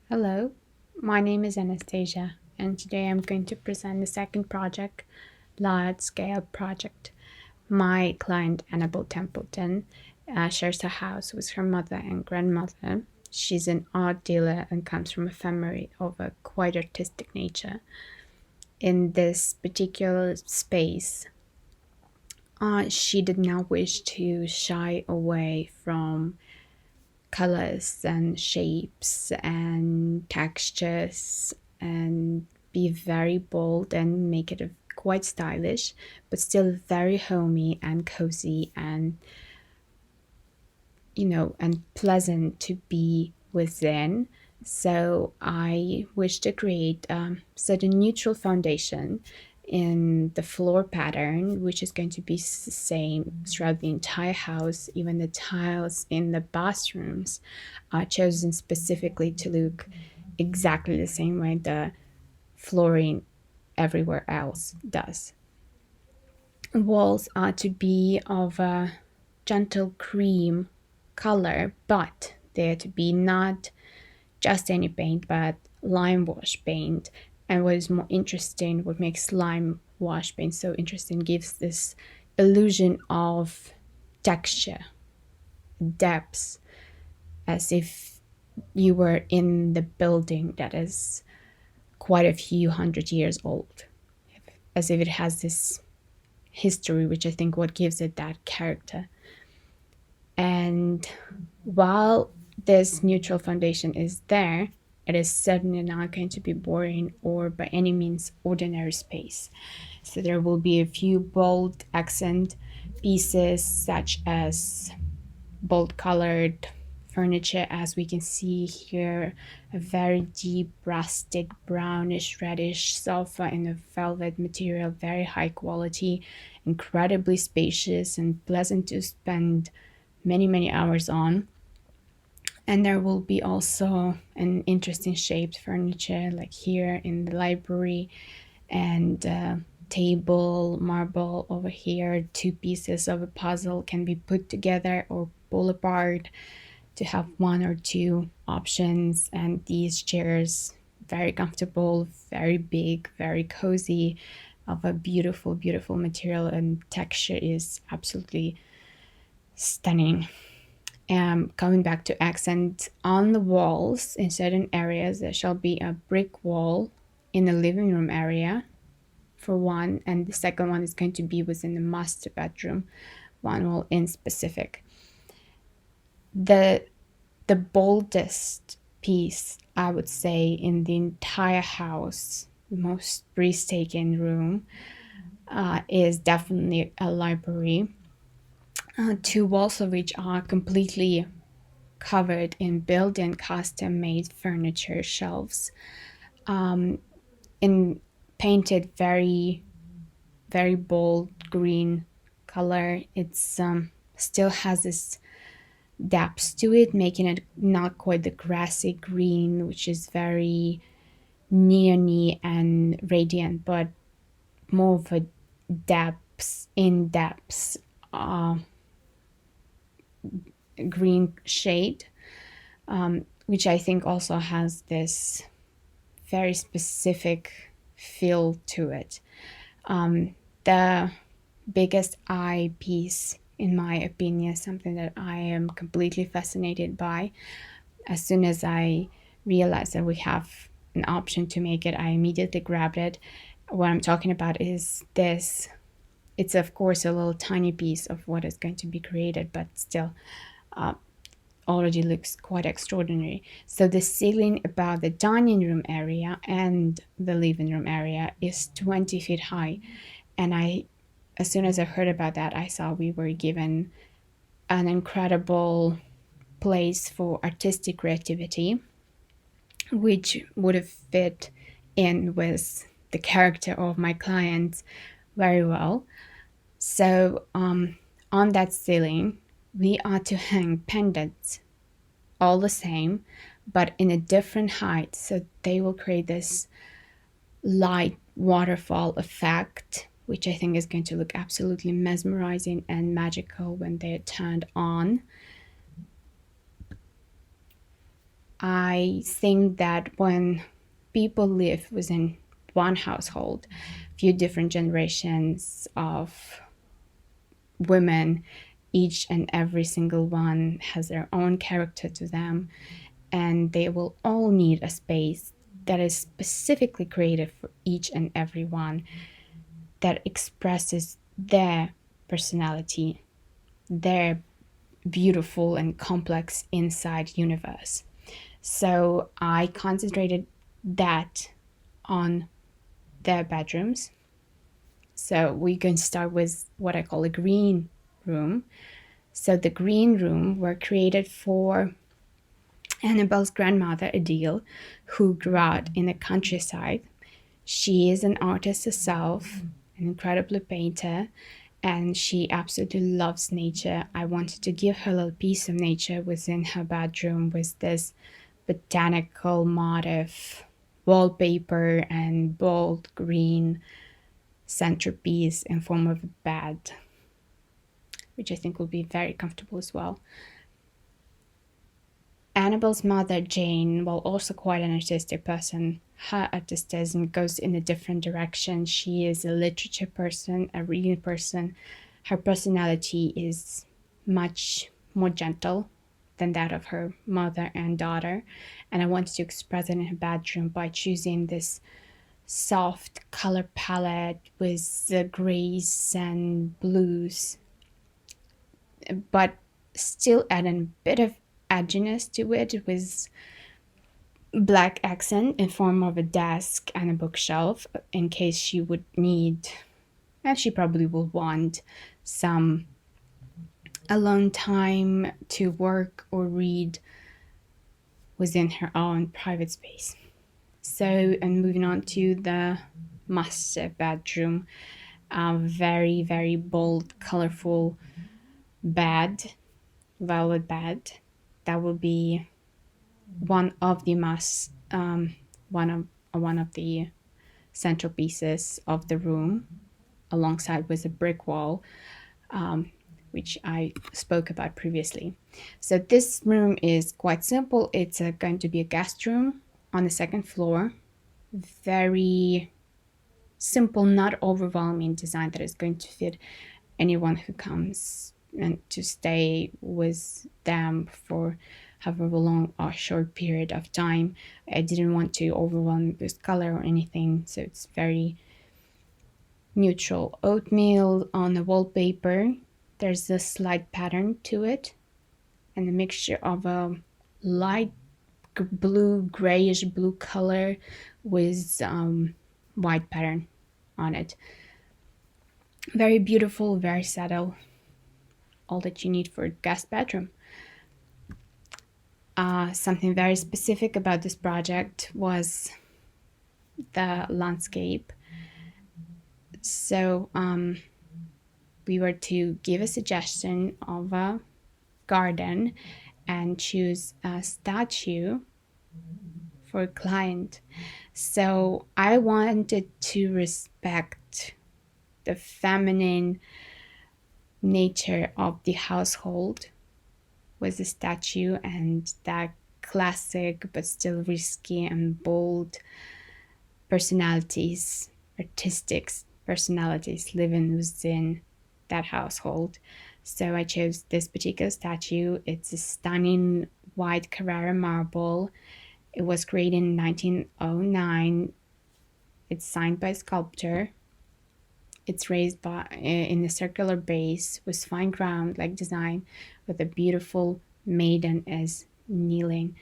Hello, my name is Anastasia, and today I'm going to present the second project, large scale project. My client, Annabelle Templeton, shares a house with her mother and grandmother. She's an art dealer and comes from a family of a quite artistic nature. In this particular space, she did not wish to shy away from colors and shapes and textures and be very bold and make it quite stylish, but still very homey and cozy and and pleasant to be within. So I wish to create set a neutral foundation in the floor pattern, which is going to be the same throughout the entire house. Even the tiles in the bathrooms are chosen specifically to look exactly the same way the flooring everywhere else does. Walls are to be of a gentle cream color, but they're to be not just any paint, but lime wash paint. And what is more interesting, what makes lime wash paint so interesting, gives this illusion of texture, depth, as if you were in the building that is quite a few hundred years old, as if it has this history, which I think what gives it that character. And while this neutral foundation is there, it is certainly not going to be boring or by any means ordinary space. So there will be a few bold accent pieces, such as bold colored furniture, as we can see here, a very deep rusted brownish reddish sofa in a velvet material, very high quality, incredibly spacious and pleasant to spend many hours on. And there will be also an interesting shaped furniture, like here in the library, and table, marble over here. Two pieces of a puzzle can be put together or pull apart to have one or two options. And these chairs, very comfortable, very big, very cozy, of a beautiful material, and texture is absolutely stunning. Coming back to accent on the walls, in certain areas there shall be a brick wall in the living room area for one, and the second one is going to be within the master bedroom, one wall in specific. The the boldest piece, I would say, in the entire house, the most breathtaking room, is definitely a library. Two walls of which are completely covered in built-in custom-made furniture shelves, in painted very bold green color. It's still has this depth to it, making it not quite the grassy green, which is very neony and radiant, but more of a depth, in depth green shade, which I think also has this very specific feel to it. The biggest eye piece, in my opinion, something that I am completely fascinated by. As soon as I realized that we have an option to make it, I immediately grabbed it. What I'm talking about is this. It's, of course, a little tiny piece of what is going to be created, but still already looks quite extraordinary. So the ceiling above the dining room area and the living room area is 20 feet high. And as soon as I heard about that, I saw we were given an incredible place for artistic creativity, which would have fit in with the character of my clients very well. So on that ceiling, we are to hang pendants, all the same, but in a different height. So they will create this light waterfall effect, which I think is going to look absolutely mesmerizing and magical when they're turned on. I think that when people live within one household, few different generations of women, each and every single one has their own character to them, and they will all need a space that is specifically created for each and every one, that expresses their personality, their beautiful and complex inside universe. So I concentrated that on their bedrooms. So we're going to start with what I call a green room. So the green room were created for Annabelle's grandmother, Adele, who grew up in the countryside. She is an artist herself, an incredible painter, and she absolutely loves nature. I wanted to give her a little piece of nature within her bedroom with this botanical motif wallpaper and bold green centerpiece in form of a bed, which I think will be very comfortable as well. Annabelle's mother, Jane, while also quite an artistic person, her artistism goes in a different direction. She is a literature person, a reading person. Her personality is much more gentle than that of her mother and daughter. And I wanted to express it in her bedroom by choosing this soft color palette with the grays and blues, but still adding a bit of edginess to it with black accent in form of a desk and a bookshelf in case she would need, and she probably will want, some alone time to work or read within her own private space. So, and moving on to the master bedroom, a very, very bold, colorful bed, velvet bed. That will be one of the one of the centerpieces of the room, alongside with a brick wall, um, which I spoke about previously. So this room is quite simple. It's going to be a guest room on the second floor. Very simple, not overwhelming design that is going to fit anyone who comes and to stay with them for however long or short period of time. I didn't want to overwhelm with color or anything, so it's very neutral. Oatmeal on the wallpaper. There's a slight pattern to it, and a mixture of a light blue, grayish blue color with white pattern on it. Very beautiful, very subtle. All that you need for a guest bedroom. Something very specific about this project was the landscape. So we were to give a suggestion of a garden and choose a statue for a client. So I wanted to respect the feminine nature of the household with the statue, and that classic but still risky and bold personalities, artistic personalities living within that household. So I chose this particular statue. It's a stunning white Carrara marble. It was created in 1909. It's signed by a sculptor. It's raised by in a circular base with fine ground like design, with a beautiful maiden as kneeling.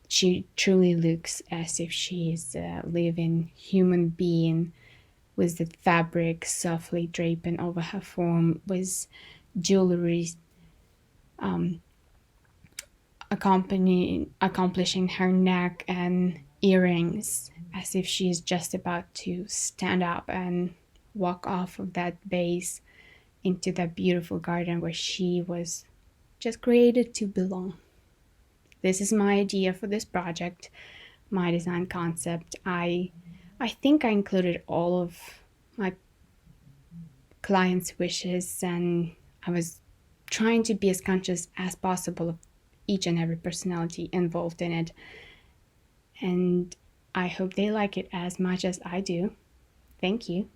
She truly looks as if she is a living human being, with the fabric softly draping over her form, with jewelry um, accomplishing her neck, and earrings, as if she is just about to stand up and walk off of that base into that beautiful garden where she was just created to belong. This is my idea for this project, my design concept. I think I included all of my clients' wishes, and I was trying to be as conscious as possible of each and every personality involved in it. And I hope they like it as much as I do. Thank you.